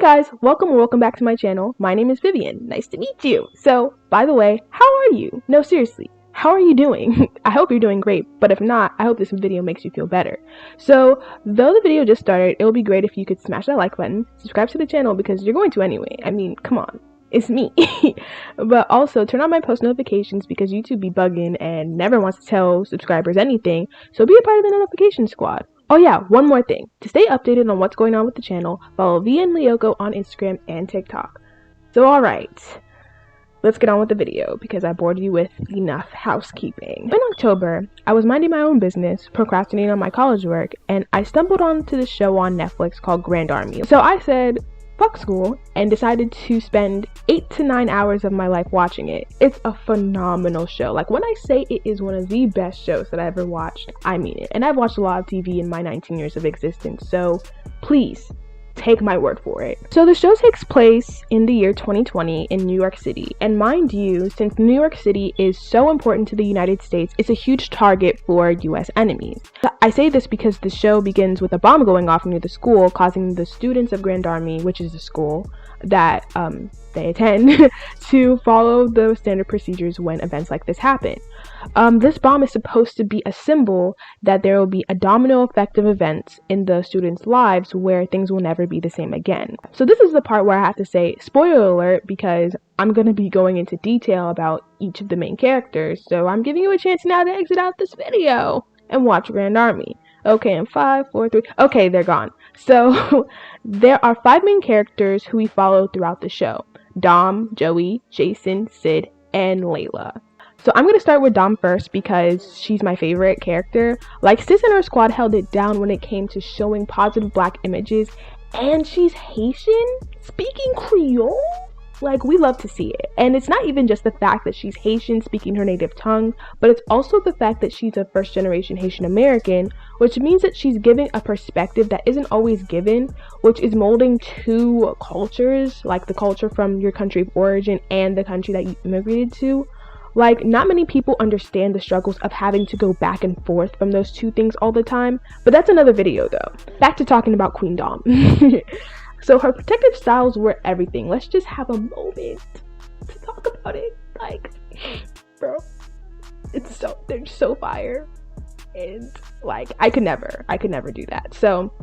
guys, welcome back to my channel. My name is Vivian. Nice to meet you. So, by the way, how are you? No, seriously, how are you doing? I hope you're doing great, but if not, I hope this video makes you feel better. So, though the video just started, it would be great if you could smash that like button, subscribe to the channel because you're going to anyway. I mean, come on. It's me. But also turn on my post notifications because YouTube be bugging and never wants to tell subscribers anything, so be a part of the notification squad. Oh yeah, one more thing. To stay updated on what's going on with the channel, follow V and Lyoko on Instagram and TikTok. So alright, let's get on with the video because I bored you with enough housekeeping. In October, I was minding my own business, procrastinating on my college work, and I stumbled onto this show on Netflix called Grand Army. So I said, fuck school, and decided to spend 8 to 9 hours of my life watching it. It's a phenomenal show. Like, when I say it is one of the best shows that I ever watched, I mean it. And I've watched a lot of TV in my 19 years of existence, so please take my word for it. So the show takes place in the year 2020 in New York City, and mind you, since New York City is so important to the United States, it's a huge target for US enemies. I say this because the show begins with a bomb going off near the school, causing the students of Grand Army, which is the school that they attend, to follow the standard procedures when events like this happen. This bomb is supposed to be a symbol that there will be a domino effect of events in the students' lives where things will never be the same again. So this is the part where I have to say spoiler alert because I'm going to be going into detail about each of the main characters, so I'm giving you a chance now to exit out this video and watch Grand Army. Okay, in 5, 4, 3, okay, they're gone. So there are 5 main characters who we follow throughout the show: Dom, Joey, Jason, Sid, and Layla. So I'm going to start with Dom first because she's my favorite character. Like, Sis and her squad held it down when it came to showing positive black images, and she's Haitian, speaking Creole. Like, we love to see it. And it's not even just the fact that she's Haitian speaking her native tongue, but it's also the fact that she's a first-generation Haitian American, which means that she's giving a perspective that isn't always given, which is molding two cultures, like the culture from your country of origin and the country that you immigrated to. Like, not many people understand the struggles of having to go back and forth from those two things all the time, but that's another video though. Back to talking about Queen Dom. So her protective styles were everything. Let's just have a moment to talk about it. Like, bro, they're so fire. And like, I could never do that. So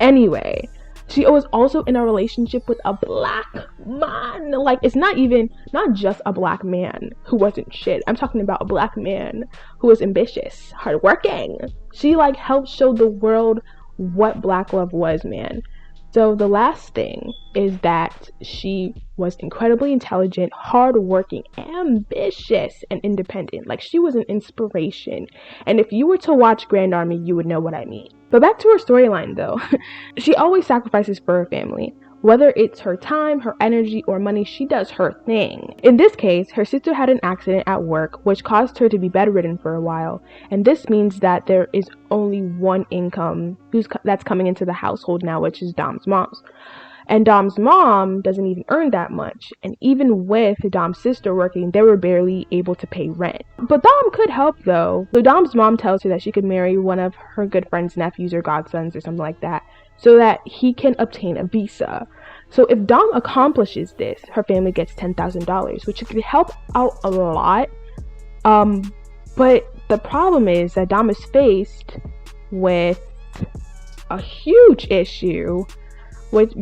anyway, she was also in a relationship with a black man. Like, it's not just a black man who wasn't shit. I'm talking about a black man who was ambitious, hardworking. She like helped show the world what black love was, man. So the last thing is that she was incredibly intelligent, hardworking, ambitious, and independent. Like, she was an inspiration. And if you were to watch Grand Army, you would know what I mean. But back to her storyline though. She always sacrifices for her family. Whether it's her time, her energy, or money, she does her thing. In this case, her sister had an accident at work, which caused her to be bedridden for a while. And this means that there is only one income that's coming into the household now, which is Dom's mom's. And Dom's mom doesn't even earn that much. And even with Dom's sister working, they were barely able to pay rent. But Dom could help though. So Dom's mom tells her that she could marry one of her good friend's nephews or godsons or something like that, so that he can obtain a visa. So if Dom accomplishes this, her family gets $10,000, which could help out a lot. But the problem is that Dom is faced with a huge issue,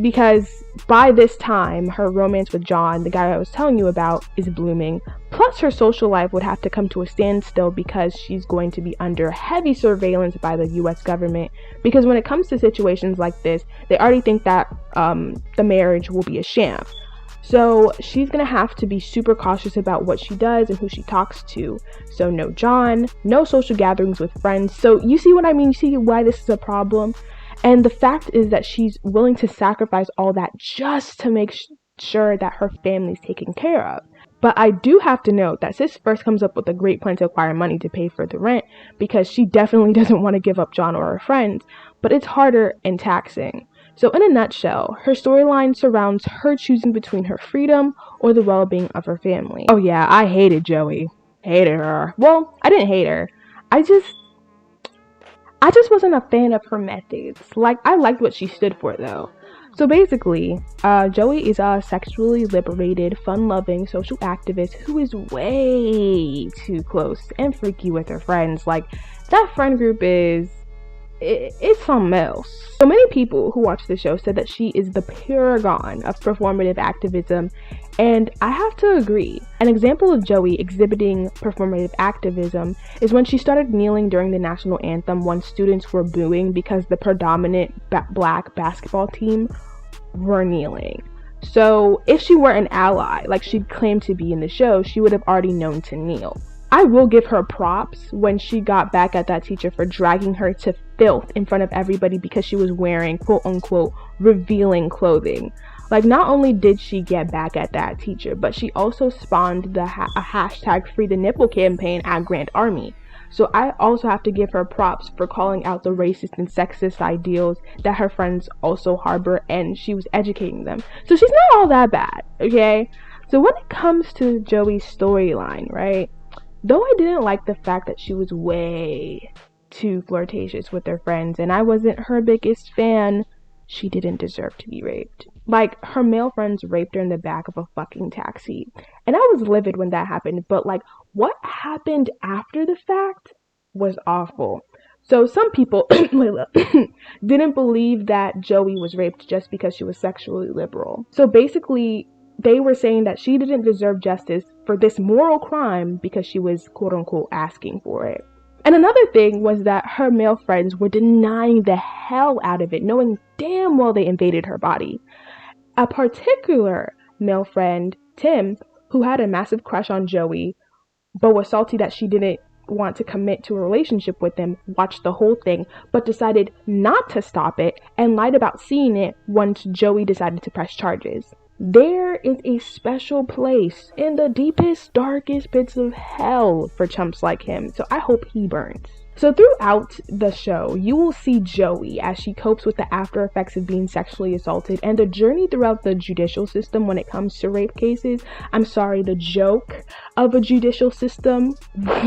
because by this time, her romance with John, the guy I was telling you about, is blooming. Plus, her social life would have to come to a standstill because she's going to be under heavy surveillance by the US government. Because when it comes to situations like this, they already think that the marriage will be a sham. So she's going to have to be super cautious about what she does and who she talks to. So no John, no social gatherings with friends. So you see what I mean? You see why this is a problem? And the fact is that she's willing to sacrifice all that just to make sure that her family's taken care of. But I do have to note that Sis first comes up with a great plan to acquire money to pay for the rent, because she definitely doesn't want to give up John or her friends, but it's harder and taxing. So in a nutshell, her storyline surrounds her choosing between her freedom or the well-being of her family. Oh yeah, I hated Joey. Hated her. Well, I didn't hate her. I just wasn't a fan of her methods. Like, I liked what she stood for though. So basically, Joey is a sexually liberated, fun-loving social activist who is way too close and freaky with her friends. Like, that friend group it's something else. So many people who watch the show said that she is the paragon of performative activism, and I have to agree. An example of Joey exhibiting performative activism is when she started kneeling during the national anthem when students were booing because the predominant black basketball team were kneeling. So if she were an ally, like she claimed to be in the show, she would have already known to kneel. I will give her props when she got back at that teacher for dragging her to filth in front of everybody because she was wearing quote unquote revealing clothing. Like, not only did she get back at that teacher, but she also spawned a hashtag Free the Nipple campaign at Grand Army. So I also have to give her props for calling out the racist and sexist ideals that her friends also harbor, and she was educating them. So she's not all that bad, okay? So when it comes to Joey's storyline, right? Though I didn't like the fact that she was way too flirtatious with her friends and I wasn't her biggest fan, she didn't deserve to be raped. Like, her male friends raped her in the back of a fucking taxi. And I was livid when that happened, but like, what happened after the fact was awful. So some people, Layla, didn't believe that Joey was raped just because she was sexually liberal. So basically, they were saying that she didn't deserve justice for this moral crime because she was quote unquote asking for it. And another thing was that her male friends were denying the hell out of it, knowing damn well they invaded her body. A particular male friend, Tim, who had a massive crush on Joey, but was salty that she didn't want to commit to a relationship with him, watched the whole thing, but decided not to stop it and lied about seeing it once Joey decided to press charges. There is a special place in the deepest, darkest pits of hell for chumps like him, so I hope he burns. So throughout the show, you will see Joey as she copes with the after effects of being sexually assaulted and the journey throughout the judicial system when it comes to rape cases. I'm sorry, the joke of a judicial system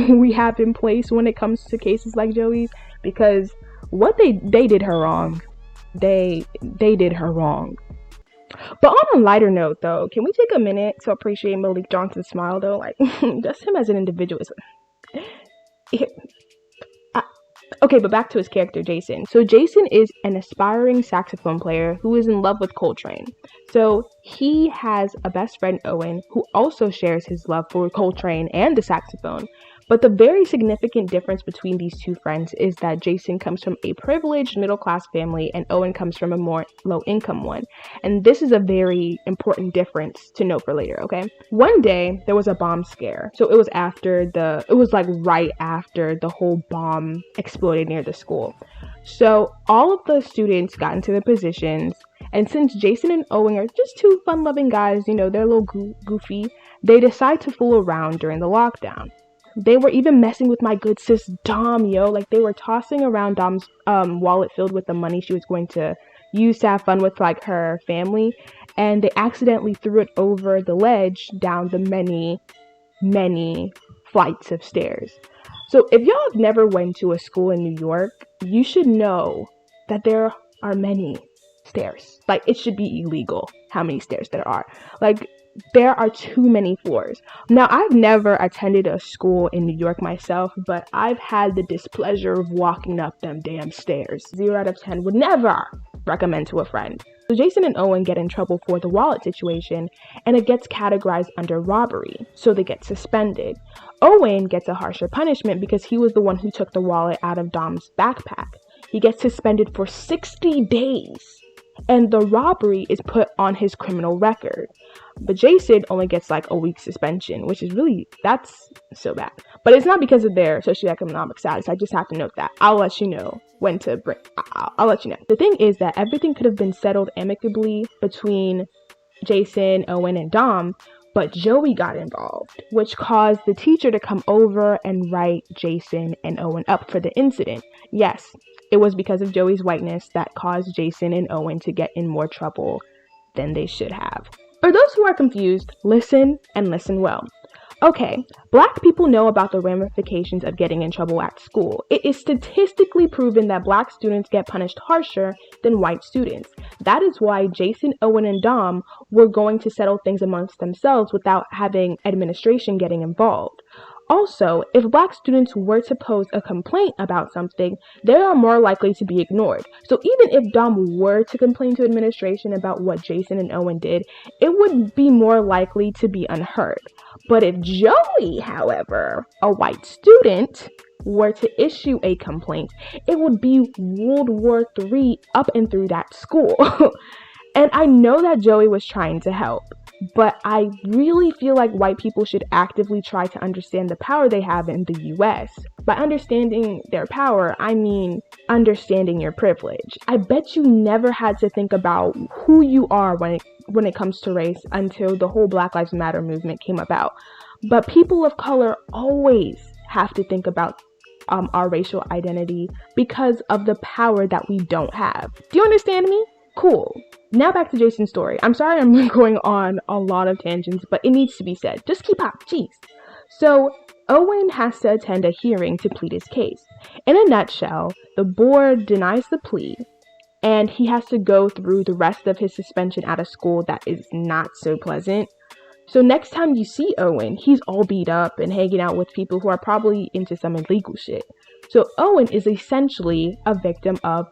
we have in place when it comes to cases like Joey's, because what they did her wrong. They did her wrong. But on a lighter note, though, can we take a minute to appreciate Malik Johnson's smile, though? Like, just him as an individual is... Okay, but back to his character, Jason. So Jason is an aspiring saxophone player who is in love with Coltrane. So he has a best friend, Owen, who also shares his love for Coltrane and the saxophone. But the very significant difference between these two friends is that Jason comes from a privileged middle-class family and Owen comes from a more low-income one. And this is a very important difference to note for later, okay? One day, there was a bomb scare. So it was right after the whole bomb exploded near the school. So all of the students got into their positions, and since Jason and Owen are just two fun-loving guys, you know, they're a little goofy, they decide to fool around during the lockdown. They were even messing with my good sis Dom, yo. Like, they were tossing around Dom's wallet filled with the money she was going to use to have fun with, like, her family. And they accidentally threw it over the ledge down the many, many flights of stairs. So if y'all have never went to a school in New York, you should know that there are many stairs. Like, it should be illegal how many stairs there are. Like, there are too many floors. Now, I've never attended a school in New York myself, but I've had the displeasure of walking up them damn stairs. 0 out of 10 would never recommend to a friend. So Jason and Owen get in trouble for the wallet situation, and it gets categorized under robbery, so they get suspended. Owen gets a harsher punishment because he was the one who took the wallet out of Dom's backpack. He gets suspended for 60 days. And the robbery is put on his criminal record. But Jason only gets like a week suspension, which is that's so bad. But it's not because of their socioeconomic status. I just have to note that. I'll let you know when to bring. I'll let you know. The thing is that everything could have been settled amicably between Jason, Owen, and Dom, but Joey got involved, which caused the teacher to come over and write Jason and Owen up for the incident. Yes, it was because of Joey's whiteness that caused Jason and Owen to get in more trouble than they should have. For those who are confused, listen and listen well. Okay, Black people know about the ramifications of getting in trouble at school. It is statistically proven that Black students get punished harsher than white students. That is why Jason, Owen, and Dom were going to settle things amongst themselves without having administration getting involved. Also, if Black students were to pose a complaint about something, they are more likely to be ignored. So even if Dom were to complain to administration about what Jason and Owen did, it would be more likely to be unheard. But if Joey, however, a white student, were to issue a complaint, it would be World War III up and through that school. And I know that Joey was trying to help, but I really feel like white people should actively try to understand the power they have in the US. By understanding their power, I mean understanding your privilege. I bet you never had to think about who you are when it comes to race until the whole Black Lives Matter movement came about. But people of color always have to think about our racial identity because of the power that we don't have. Do you understand me? Cool. Now back to Jason's story. I'm sorry I'm going on a lot of tangents, but it needs to be said. Just keep up. Jeez. So Owen has to attend a hearing to plead his case. In a nutshell, the board denies the plea, and he has to go through the rest of his suspension at a school that is not so pleasant. So next time you see Owen, he's all beat up and hanging out with people who are probably into some illegal shit. So Owen is essentially a victim of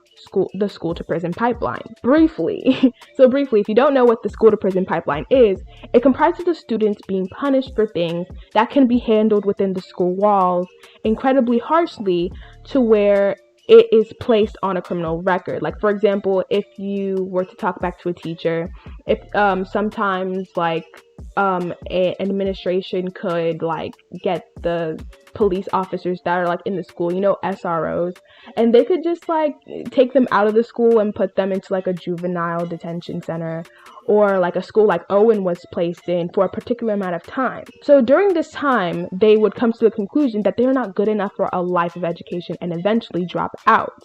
the school to prison pipeline. Briefly, if you don't know what the school to prison pipeline is, it comprises of students being punished for things that can be handled within the school walls incredibly harshly to where it is placed on a criminal record. Like, for example, if you were to talk back to a teacher, if sometimes like an administration could like get the police officers that are like in the school, SROs, and they could just like take them out of the school and put them into like a juvenile detention center, or like a school like Owen was placed in for a particular amount of time. So during this time, they would come to the conclusion that they're not good enough for a life of education and eventually drop out.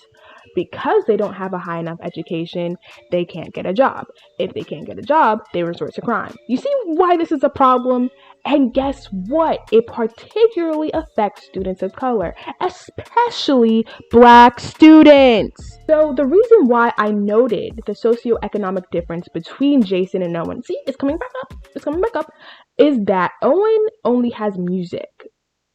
Because they don't have a high enough education, they can't get a job. If they can't get a job, they resort to crime. You see why this is a problem? And guess what? It particularly affects students of color, especially Black students. So the reason why I noted the socioeconomic difference between Jason and Owen, see, it's coming back up, is that Owen only has music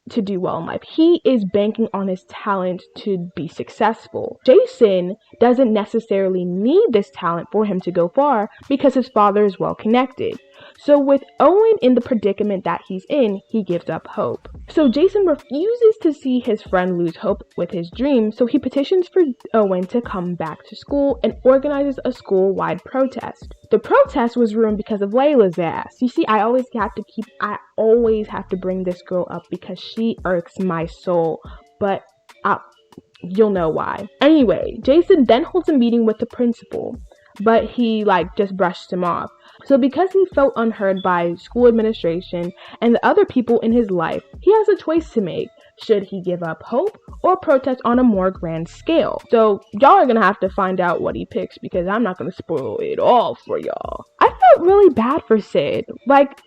to do well in life. He is banking on his talent to be successful. Jason doesn't necessarily need this talent for him to go far because his father is well connected. So with Owen in the predicament that he's in, he gives up hope. So Jason refuses to see his friend lose hope with his dream, so he petitions for Owen to come back to school and organizes a school-wide protest. The protest was ruined because of Layla's ass. You see, I always have to bring this girl up because she irks my soul, but you'll know why. Anyway, Jason then holds a meeting with the principal, but he just brushed him off. So because he felt unheard by school administration and the other people in his life, he has a choice to make. Should he give up hope or protest on a more grand scale? So y'all are gonna have to find out what he picks because I'm not gonna spoil it all for y'all. I felt really bad for Sid.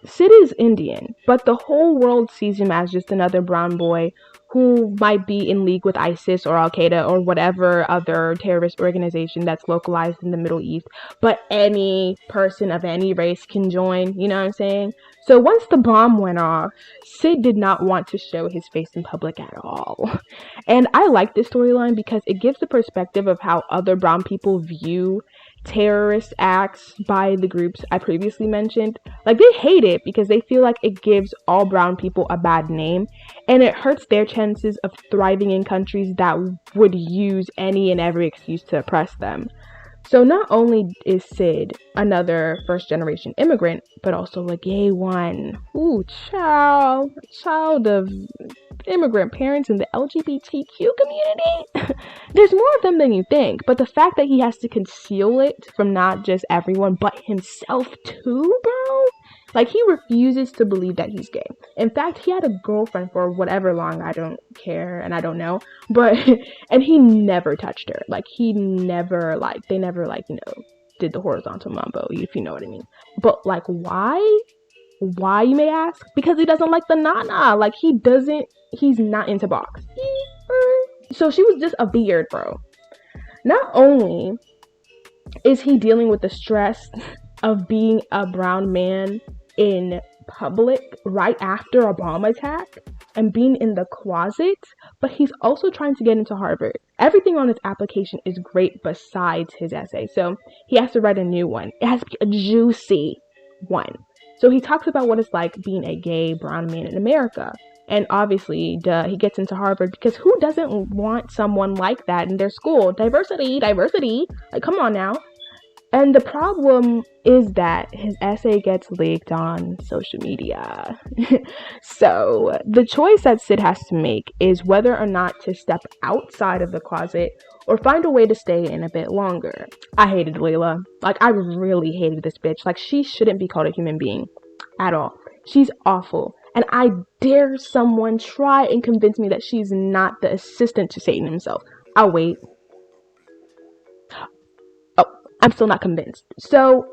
Sid is Indian, but the whole world sees him as just another brown boy who might be in league with ISIS or Al-Qaeda or whatever other terrorist organization that's localized in the Middle East. But any person of any race can join, you know what I'm saying? So once the bomb went off, Sid did not want to show his face in public at all. And I like this storyline because it gives the perspective of how other brown people view terrorist acts by the groups I previously mentioned. They hate it because they feel like it gives all brown people a bad name and it hurts their chances of thriving in countries that would use any and every excuse to oppress them. So not only is Sid another first-generation immigrant, but also a gay one. Ooh, child of immigrant parents in the LGBTQ community. There's more of them than you think, but the fact that he has to conceal it from not just everyone, but himself too, bro? He refuses to believe that he's gay. In fact, he had a girlfriend for whatever long, I don't care, and I don't know, but, and he never touched her. They never, did the horizontal mambo, if you know what I mean. But, why? Why, you may ask? Because he doesn't like the nana. He's not into box. So she was just a beard, bro. Not only Is he dealing with the stress of being a brown man in public right after a bomb attack and being in the closet? But he's also trying to get into Harvard. Everything on his application is great besides his essay, so he has to write a new one. It has to be a juicy one. So he talks about what it's like being a gay brown man in America. And obviously, he gets into Harvard because who doesn't want someone like that in their school? Diversity. Like, come on now. And the problem is that his essay gets leaked on social media. So the choice that Sid has to make is whether or not to step outside of the closet or find a way to stay in a bit longer. I hated Layla. Like, I really hated this bitch. Like, she shouldn't be called a human being at all. She's awful. And I dare someone try and convince me that she's not the assistant to Satan himself. I'll wait. I'm still not convinced. So,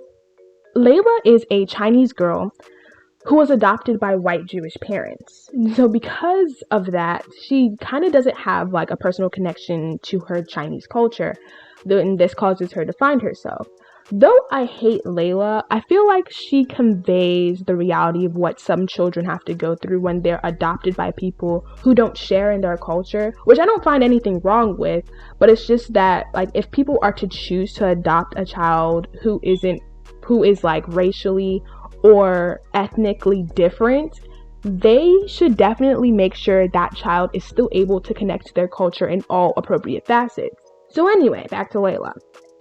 Layla is a Chinese girl who was adopted by white Jewish parents. So because of that, she kind of doesn't have like a personal connection to her Chinese culture, and this causes her to find herself. Though I hate Layla, I feel like she conveys the reality of what some children have to go through when they're adopted by people who don't share in their culture, which I don't find anything wrong with, but it's just that, like, if people are to choose to adopt a child who is like racially or ethnically different, they should definitely make sure that child is still able to connect to their culture in all appropriate facets. So anyway, back to Layla.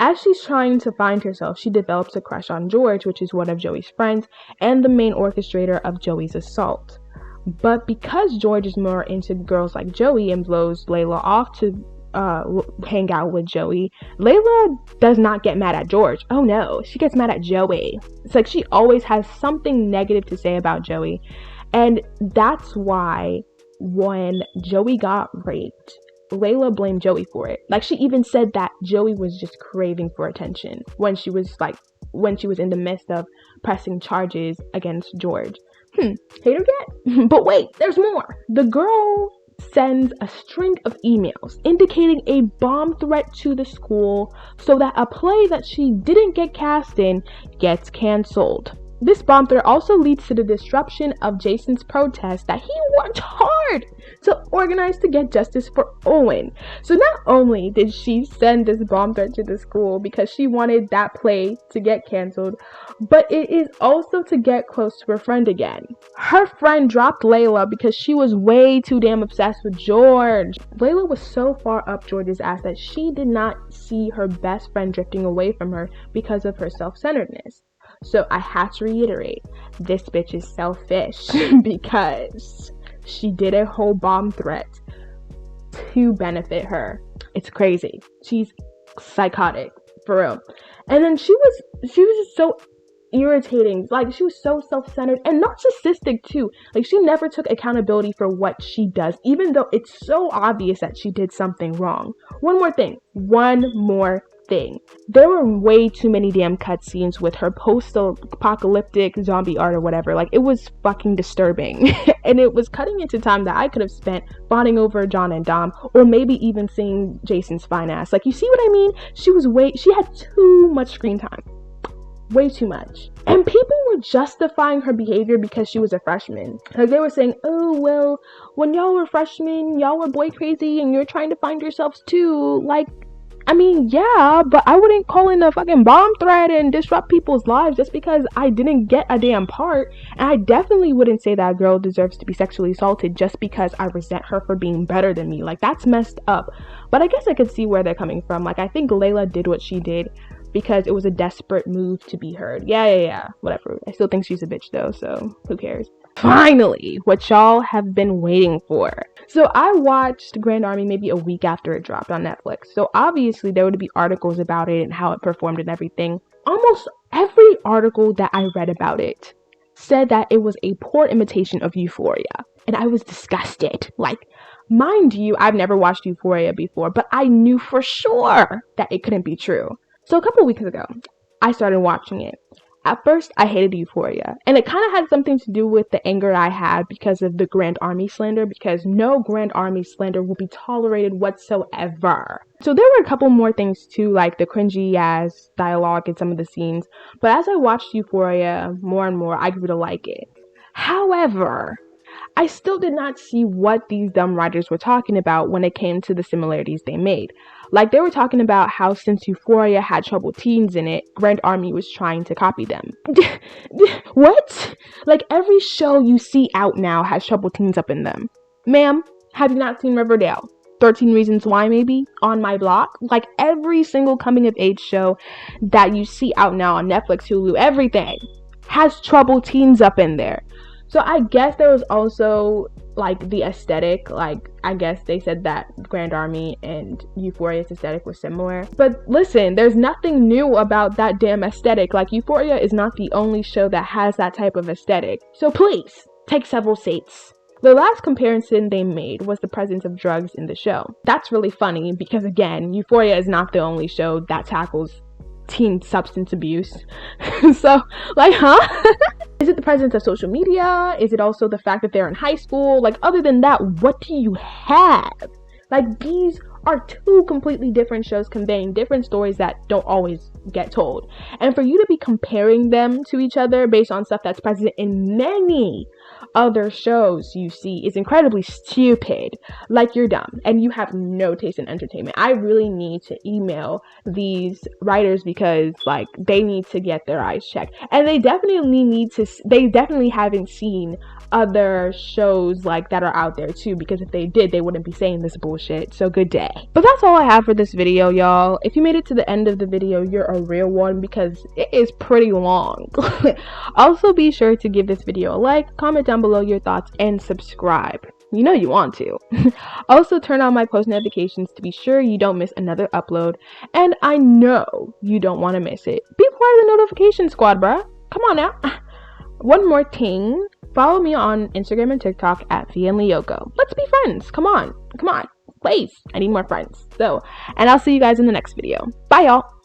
As she's trying to find herself, she develops a crush on George, which is one of Joey's friends and the main orchestrator of Joey's assault. But because George is more into girls like Joey and blows Layla off to hang out with Joey, Layla does not get mad at George. Oh no, she gets mad at Joey. It's like she always has something negative to say about Joey. And that's why when Joey got raped, Layla blamed Joey for it. Like, she even said that Joey was just craving for attention when she was in the midst of pressing charges against George. Hater get? But wait, there's more. The girl sends a string of emails indicating a bomb threat to the school so that a play that she didn't get cast in gets canceled. This bomb threat also leads to the disruption of Jason's protest that he worked hard to organize to get justice for Owen. So not only did she send this bomb threat to the school because she wanted that play to get canceled, but it is also to get close to her friend again. Her friend dropped Layla because she was way too damn obsessed with George. Layla was so far up George's ass that she did not see her best friend drifting away from her because of her self-centeredness. So I have to reiterate, this bitch is selfish because she did a whole bomb threat to benefit her. It's crazy. She's psychotic, for real. And then she was just so irritating. Like, she was so self-centered and narcissistic too. Like, she never took accountability for what she does, even though it's so obvious that she did something wrong. One more thing. There were way too many damn cutscenes with her post-apocalyptic zombie art or whatever. Like, it was fucking disturbing. And it was cutting into time that I could have spent bonding over John and Dom, or maybe even seeing Jason's fine ass. Like, you see what I mean? She had too much screen time. Way too much. And people were justifying her behavior because she was a freshman. Like, they were saying, oh, well, when y'all were freshmen, y'all were boy crazy and you're trying to find yourselves too. Like, I mean, yeah, but I wouldn't call in a fucking bomb threat and disrupt people's lives just because I didn't get a damn part. And I definitely wouldn't say that girl deserves to be sexually assaulted just because I resent her for being better than me. Like, that's messed up. But I guess I could see where they're coming from. Like, I think Layla did what she did because it was a desperate move to be heard. Yeah, whatever. I still think she's a bitch though, so who cares? Finally, what y'all have been waiting for. So I watched Grand Army maybe a week after it dropped on Netflix. So obviously there would be articles about it and how it performed and everything. Almost every article that I read about it said that it was a poor imitation of Euphoria. And I was disgusted. Like, mind you, I've never watched Euphoria before, but I knew for sure that it couldn't be true. So a couple weeks ago, I started watching it. At first, I hated Euphoria, and it kind of had something to do with the anger I had because of the Grand Army slander, because no Grand Army slander will be tolerated whatsoever. So there were a couple more things too, like the cringy ass dialogue in some of the scenes, but as I watched Euphoria more and more, I grew to like it. However, I still did not see what these dumb writers were talking about when it came to the similarities they made. Like, they were talking about how since Euphoria had troubled teens in it, Grand Army was trying to copy them. What? Like, every show you see out now has troubled teens up in them. Ma'am, have you not seen Riverdale? 13 Reasons Why, maybe? On My Block? Like, every single coming-of-age show that you see out now on Netflix, Hulu, everything has troubled teens up in there. So I guess there was also, like, the aesthetic. Like, I guess they said that Grand Army and Euphoria's aesthetic was similar. But listen, there's nothing new about that damn aesthetic. Like, Euphoria is not the only show that has that type of aesthetic. So please, take several seats. The last comparison they made was the presence of drugs in the show. That's really funny because, again, Euphoria is not the only show that tackles teen substance abuse. So, like, huh? Is it the presence of social media? Is it also the fact that they're in high school? Like, other than that, what do you have? Like, these are two completely different shows conveying different stories that don't always get told. And for you to be comparing them to each other based on stuff that's present in many other shows you see is incredibly stupid. Like, you're dumb and you have no taste in entertainment. I really need to email these writers because, like, they need to get their eyes checked. And they definitely haven't seen other shows like that are out there too, because if they did, they wouldn't be saying this bullshit. So good day. But that's all I have for this video, y'all. If you made it to the end of the video, you're a real one because it is pretty long. Also, be sure to give this video a like, comment down below your thoughts, and subscribe. You know you want to. Also, turn on my post notifications to be sure you don't miss another upload, and I know you don't want to miss it. Be part of the notification squad, bruh. Come on now. One more thing. Follow me on Instagram and TikTok at @VNLyoko. Let's be friends. Come on. Please. I need more friends. And I'll see you guys in the next video. Bye, y'all.